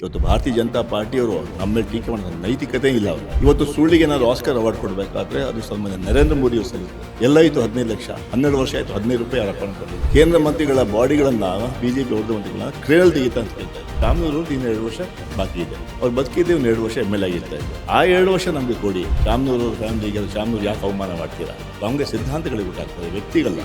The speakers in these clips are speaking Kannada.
ಇವತ್ತು ಭಾರತೀಯ ಜನತಾ ಪಾರ್ಟಿಯವರು ನಮ್ಮ ಮೇಲೆ ಟೀಕೆ ಮಾಡೋ ನೈತಿಕತೆ ಇಲ್ಲ ಅವರು. ಇವತ್ತು ಸುಳ್ಳಿಗೆ ಏನಾದ್ರು ಆಸ್ಕರ್ ಅವಾರ್ಡ್ ಕೊಡಬೇಕಾದ್ರೆ ಅದು ಸನ್ಮಾನ್ಯ ನರೇಂದ್ರ ಮೋದಿ ಅವರು ಸಲ್ಲಿದ್ದಾರೆ. ಎಲ್ಲಾಯಿತು 15 ಲಕ್ಷ, 12 ವರ್ಷ ಆಯಿತು 15 ರೂಪಾಯಿ ಅವ್ರ ಅಕೌಂಟ್ ಬರಲಿ. ಕೇಂದ್ರ ಮಂತ್ರಿಗಳ ಬಾಡಿಗಳನ್ನ ಬಿಜೆಪಿ ಹೊಡೆದ ಮಂತ್ರಿಗಳನ್ನ ಕ್ರೇಲ್ ತೆಗಿತಾ ಅಂತ ಹೇಳ್ತಾರೆ. ರಾಮನೂರು ಇನ್ನು 2 ವರ್ಷ ಬಾಕಿ ಇದೆ. ಅವ್ರು ಬದುಕಿದ್ದೆ 2 ವರ್ಷ ML ಆಗಿರ್ತಾ ಇದ್ದಾರೆ. ಆ 2 ವರ್ಷ ನಮಗೆ ಕೊಡಿ. ರಾಮನೂರು ಫ್ಯಾಮಿಲಿಗೆ ರಾಮನೂರು ಯಾಕೆ ಅವಮಾನ ಮಾಡ್ತೀರಾ? ಕಾಂಗ್ರೆಸ್ ಸಿದ್ಧಾಂತಗಳಿಗೆ ಗೊತ್ತಾಗ್ತದೆ, ವ್ಯಕ್ತಿಗಲ್ಲ.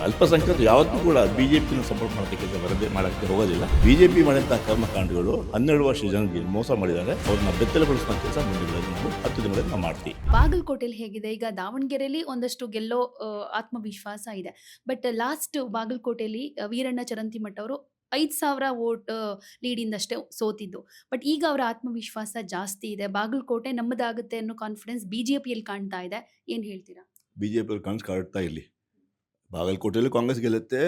ಅಲ್ಪಸಂಖ್ಯಾತರು ಯಾವತ್ತೂ ಕೂಡ ಬಿಜೆಪಿನ ಸಪೋರ್ಟ್ ಮಾಡೋದಕ್ಕೆ ವರದಿ ಮಾಡೋಕ್ಕೆ ಹೋಗೋದಿಲ್ಲ. ಬಿಜೆಪಿ ಮಾಡಿದಂತಹ ಕರ್ಮಕಾಂಡಗಳು 12 ವರ್ಷ ಜನರಿಗೆ ಮೋಸ ಮಾಡಿದ್ದಾರೆ. ಅವ್ರನ್ನ ಬೆತ್ತಲೆಗೊಳಿಸುವ ಕೆಲಸ ಮುಂದಿನ 10 ದಿನಗಳಲ್ಲಿ ನಾವು ಮಾಡ್ತೀವಿ. ಬಾಗಲಕೋಟೆಯಲ್ಲಿ ಹೇಗಿದೆ? ಈಗ ದಾವಣಗೆರೆಯಲ್ಲಿ ಒಂದಷ್ಟು ಗೆಲ್ಲೋ ಆತ್ಮವಿಶ್ವಾಸ ಇದೆ. ಬಟ್ ಲಾಸ್ಟ್ ಬಾಗಲಕೋಟೆಯಲ್ಲಿ ವೀರಣ್ಣ ಚರಂತಿಮಠ ಅವರು 5,000 ವೋಟ್ ಲೀಡಿಂದಷ್ಟೇ ಸೋತಿದ್ದು. ಬಟ್ ಈಗ ಅವರ ಆತ್ಮವಿಶ್ವಾಸ ಜಾಸ್ತಿ ಇದೆ. ಬಾಗಲಕೋಟೆ ನಮ್ಮದಾಗುತ್ತೆ ಅನ್ನೋ ಕಾನ್ಫಿಡೆನ್ಸ್ ಬಿಜೆಪಿಯಲ್ಲಿ ಕಾಣ್ತಾ ಇದೆ. ಏನ್ ಹೇಳ್ತೀರಾ? ಬಿಜೆಪಿ ಅವ್ರು ಕನಸು ಕಾಡ್ತಾ ಇಲ್ಲಿ. ಬಾಗಲಕೋಟೆಯಲ್ಲಿ ಕಾಂಗ್ರೆಸ್ ಗೆಲ್ಲುತ್ತೆ,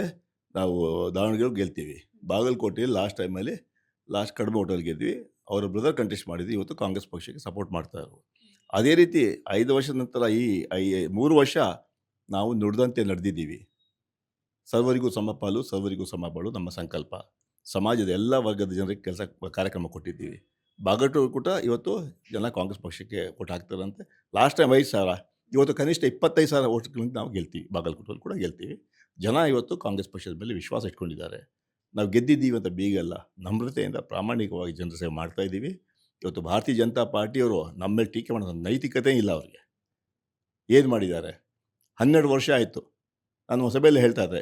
ನಾವು ದಾವಣಗೆರೆ ಗೆಲ್ತೀವಿ. ಬಾಗಲಕೋಟೆಯಲ್ಲಿ ಲಾಸ್ಟ್ ಕಡಿಮೆ ಓಟಲ್ಲಿ ಗೆದ್ವಿ. ಅವರ ಬ್ರದರ್ ಕಂಟೆಸ್ಟ್ ಮಾಡಿದ್ವಿ. ಇವತ್ತು ಕಾಂಗ್ರೆಸ್ ಪಕ್ಷಕ್ಕೆ ಸಪೋರ್ಟ್ ಮಾಡ್ತಾ ಇರೋದು. ಅದೇ ರೀತಿ 5 ವರ್ಷದ ನಂತರ ಈ 3 ವರ್ಷ ನಾವು ನುಡಿದಂತೆ ನಡೆದಿದ್ದೀವಿ. ಸರ್ವರಿಗೂ ಸಮಪಾಲು, ಸರ್ವರಿಗೂ ಸಮಬಾಳು ನಮ್ಮ ಸಂಕಲ್ಪ. ಸಮಾಜದ ಎಲ್ಲ ವರ್ಗದ ಜನರಿಗೆ ಕಾರ್ಯಕ್ರಮ ಕೊಟ್ಟಿದ್ದೀವಿ. ಬಾಗಲಕೋಟೆ ಇವತ್ತು ಜನ ಕಾಂಗ್ರೆಸ್ ಪಕ್ಷಕ್ಕೆ ಓಟ್ ಹಾಕ್ತಾರಂತೆ. ಲಾಸ್ಟ್ ಟೈಮ್ 5,000, ಇವತ್ತು ಕನಿಷ್ಠ 25,000 ಓಟ್ಗಳಿಂದ ನಾವು ಗೆಲ್ತೀವಿ. ಬಾಗಲಕೋಟೆಯಲ್ಲಿ ಕೂಡ ಗೆಲ್ತೀವಿ. ಜನ ಇವತ್ತು ಕಾಂಗ್ರೆಸ್ ಪಕ್ಷದ ಮೇಲೆ ವಿಶ್ವಾಸ ಇಟ್ಕೊಂಡಿದ್ದಾರೆ. ನಾವು ಗೆದ್ದಿದ್ದೀವಿ ಅಂತ ಬೀಗಲ್ಲ, ನಮ್ರತೆಯಿಂದ ಪ್ರಾಮಾಣಿಕವಾಗಿ ಜನರ ಸೇವೆ ಮಾಡ್ತಾ ಇದ್ದೀವಿ. ಇವತ್ತು ಭಾರತೀಯ ಜನತಾ ಪಾರ್ಟಿಯವರು ನಮ್ಮ ಮೇಲೆ ಟೀಕೆ ಮಾಡೋ ನೈತಿಕತೆ ಇಲ್ಲ ಅವರಿಗೆ. ಏನು ಮಾಡಿದ್ದಾರೆ? 12 ವರ್ಷ ಆಯಿತು. ನಾನು ಸಭೆಯಲ್ಲಿ ಹೇಳ್ತಾ ಇದ್ದೆ,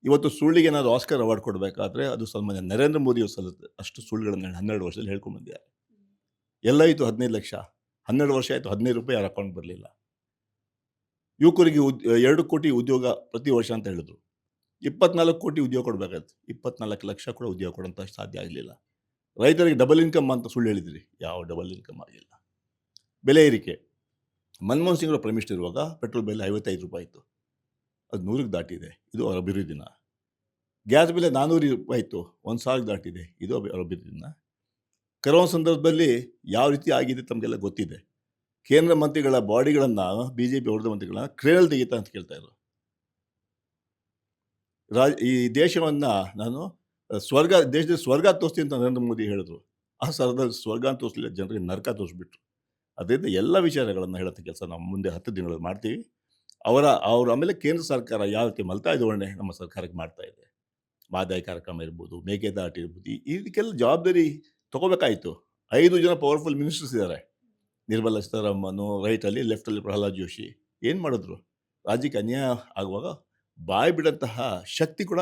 ಇವತ್ತು ಸುಳ್ಳಿಗೆ ಏನಾದ್ರು ಆಸ್ಕರ್ ಅವಾರ್ಡ್ ಕೊಡಬೇಕಾದ್ರೆ ಅದು ಸನ್ಮಾನ್ಯ ನರೇಂದ್ರ ಮೋದಿ ಅವರು ಸಲ್ಲುತ್ತೆ. ಅಷ್ಟು ಸುಳ್ಳುಗಳನ್ನು 12 ವರ್ಷದಲ್ಲಿ ಹೇಳ್ಕೊಂಡ್ಬಂದಿದ್ದಾರೆ. ಎಲ್ಲಾಯಿತು 15 ಲಕ್ಷ, 12 ವರ್ಷ ಆಯಿತು 15 ರೂಪಾಯಿ ಅವ್ರ ಅಕೌಂಟ್ ಬರಲಿಲ್ಲ. ಯುವಕರಿಗೆ 2 ಕೋಟಿ ಉದ್ಯೋಗ ಪ್ರತಿ ವರ್ಷ ಅಂತ ಹೇಳಿದ್ರು. 24 ಕೋಟಿ ಉದ್ಯೋಗ ಕೊಡಬೇಕಾಯ್ತು. 24 ಲಕ್ಷ ಕೂಡ ಉದ್ಯೋಗ ಕೊಡೋಂಥ ಸಾಧ್ಯ ಆಗಲಿಲ್ಲ. ರೈತರಿಗೆ ಡಬಲ್ ಇನ್ಕಮ್ ಅಂತ ಸುಳ್ಳು ಹೇಳಿದ್ರಿ, ಯಾವ ಡಬಲ್ ಇನ್ಕಮ್ ಆಗಿಲ್ಲ. ಬೆಲೆ ಏರಿಕೆ, ಮನಮೋಹನ್ ಸಿಂಗ್ ಪ್ರೈಮ್ ಮಿನಿಸ್ಟರ್ ಇರುವಾಗ ಪೆಟ್ರೋಲ್ ಬೆಲೆ 55 ರೂಪಾಯಿ ಇತ್ತು, ಅದು 100ಕ್ಕೆ ದಾಟಿದೆ. ಇದು ಅವರ ಅಭಿವೃದ್ಧಿನ. ಗ್ಯಾಸ್ ಬೆಲೆ 400 ರೂಪಾಯಿ ಇತ್ತು, 1,000 ದಾಟಿದೆ. ಇದು ಅವರ ಅಭಿವೃದ್ಧಿನ. ಕರೋನಾ ಸಂದರ್ಭದಲ್ಲಿ ಯಾವ ರೀತಿ ಆಗಿದೆ ತಮಗೆಲ್ಲ ಗೊತ್ತಿದೆ. ಕೇಂದ್ರ ಮಂತ್ರಿಗಳ ಬಾಡಿಗಳನ್ನು ಬಿಜೆಪಿ ಹೊಡೆದ ಮಂತ್ರಿಗಳನ್ನ ಕ್ರೇಲ್ ತೆಗಿತಾ ಅಂತ ಕೇಳ್ತಾ ಇದ್ರು. ಈ ದೇಶವನ್ನು ನಾನು ದೇಶದಲ್ಲಿ ಸ್ವರ್ಗ ತೋರಿಸ್ತೀನಿ ಅಂತ ನರೇಂದ್ರ ಮೋದಿ ಹೇಳಿದ್ರು. ಆ ಸ್ಥಳದಲ್ಲಿ ಸ್ವರ್ಗ ತೋರಿಸಲಿಲ್ಲ, ಜನರಿಗೆ ನರಕ ತೋರಿಸ್ಬಿಟ್ರು. ಅದರಿಂದ ಎಲ್ಲ ವಿಚಾರಗಳನ್ನು ಹೇಳೋಂಥ ಕೆಲಸ ನಾವು ಮುಂದೆ 10 ದಿನಗಳಲ್ಲಿ ಮಾಡ್ತೀವಿ. ಅವ್ರ ಆಮೇಲೆ ಕೇಂದ್ರ ಸರ್ಕಾರ ಯಾವ ರೀತಿ ಮಲ್ತಾಯಿ ಧೋರಣೆ ನಮ್ಮ ಸರ್ಕಾರಕ್ಕೆ ಮಾಡ್ತಾ ಇದೆ, ಮಾದಾಯಿ ಕಾರ್ಯಕ್ರಮ ಇರ್ಬೋದು, ಮೇಕೆದಾಟು ಇರ್ಬೋದು, ಇದಕ್ಕೆಲ್ಲ ಜವಾಬ್ದಾರಿ ತೊಗೋಬೇಕಾಯಿತು. 5 ಜನ ಪವರ್ಫುಲ್ ಮಿನಿಸ್ಟರ್ಸ್ ಇದ್ದಾರೆ. ನಿರ್ಮಲಾ ಸೀತಾರಾಮನ್ ರೈಟಲ್ಲಿ, ಲೆಫ್ಟಲ್ಲಿ ಪ್ರಹ್ಲಾದ್ ಜೋಶಿ. ಏನು ಮಾಡಿದ್ರು? ರಾಜ್ಯಕ್ಕೆ ಅನ್ಯಾಯ ಆಗುವಾಗ ಬಾಯಿ ಬಿಡಂತಹ ಶಕ್ತಿ ಕೂಡ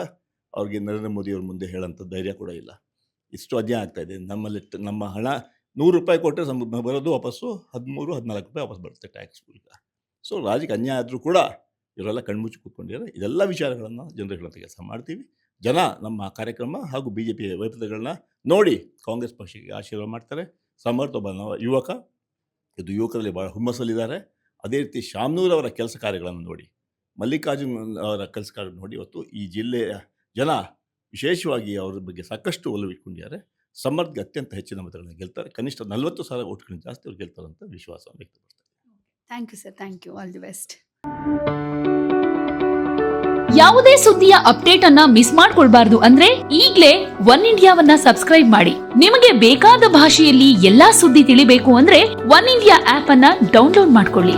ಅವ್ರಿಗೆ ನರೇಂದ್ರ ಮೋದಿಯವ್ರ ಮುಂದೆ ಹೇಳೋಂಥ ಧೈರ್ಯ ಕೂಡ ಇಲ್ಲ. ಇಷ್ಟು ಅನ್ಯಾಯ ಆಗ್ತಾಯಿದೆ. ನಮ್ಮ ಹಣ 100 ರೂಪಾಯಿ ಕೊಟ್ಟರೆ ಬರೋದು ವಾಪಸ್ಸು 13-14 ರೂಪಾಯಿ ವಾಪಸ್ ಬರುತ್ತೆ ಟ್ಯಾಕ್ಸ್ ಮೂಲಕ. ಸೊ ರಾಜ್ಯಕ್ಕೆ ಅನ್ಯಾಯ ಆದರೂ ಕೂಡ ಇವರೆಲ್ಲ ಕಣ್ಮುಚ್ಚಿ ಕೂತ್ಕೊಂಡಿದ್ದಾರೆ. ಇದೆಲ್ಲ ವಿಚಾರಗಳನ್ನು ಜನರಿಗೆ ಹೇಳೋಂಥ ಕೆಲಸ ಮಾಡ್ತೀವಿ. ಜನ ನಮ್ಮ ಕಾರ್ಯಕ್ರಮ ಹಾಗೂ ಬಿಜೆಪಿ ವೈಫಲ್ಯಗಳನ್ನ ನೋಡಿ ಕಾಂಗ್ರೆಸ್ ಪಕ್ಷಕ್ಕೆ ಆಶೀರ್ವಾದ ಮಾಡ್ತಾರೆ. ಸಮರ್ಥ ಒಬ್ಬ ಯುವಕ, ಇದು ಯುವಕರಲ್ಲಿ ಭಾಳ ಹುಮ್ಮಸ್ಸಲ್ಲಿದ್ದಾರೆ. ಅದೇ ರೀತಿ ಶಾಮನೂರ್ ಅವರ ಕೆಲಸ ಕಾರ್ಯಗಳನ್ನು ನೋಡಿ, ಮಲ್ಲಿಕಾರ್ಜುನ್ ಅವರ ಕೆಲಸ ಕಾರ್ಯ ನೋಡಿ ಇವತ್ತು ಈ ಜಿಲ್ಲೆಯ ಜನ ವಿಶೇಷವಾಗಿ ಅವ್ರ ಬಗ್ಗೆ ಸಾಕಷ್ಟು ಒಲವು ಇಟ್ಕೊಂಡಿದ್ದಾರೆ. ಸಮರ್ಥಗೆ ಅತ್ಯಂತ ಹೆಚ್ಚಿನ ಮತಗಳನ್ನು ಗೆಲ್ತಾರೆ. ಕನಿಷ್ಠ 40,000 ಓಟ್ಗಳಿಂದ ಜಾಸ್ತಿ ಅವ್ರು ಗೆಲ್ತಾರೆ ಅಂತ ವಿಶ್ವಾಸ ವ್ಯಕ್ತಪಡ್ತಾರೆ. Thank you sir, thank you, all the best. ಯಾವುದೇ ಸುದ್ದಿಯ ಅಪ್ಡೇಟ್ ಅನ್ನ ಮಿಸ್ ಮಾಡ್ಕೊಳ್ಬಾರ್ದು ಅಂದ್ರೆ ಈಗ್ಲೇ ಒನ್ ಇಂಡಿಯಾವನ್ನ ಸಬ್ಸ್ಕ್ರೈಬ್ ಮಾಡಿ. ನಿಮಗೆ ಬೇಕಾದ ಭಾಷೆಯಲ್ಲಿ ಎಲ್ಲಾ ಸುದ್ದಿ ತಿಳಿಬೇಕು ಅಂದ್ರೆ ಒನ್ ಇಂಡಿಯಾ ಆಪ್ ಅನ್ನ ಡೌನ್ಲೋಡ್ ಮಾಡ್ಕೊಳ್ಳಿ.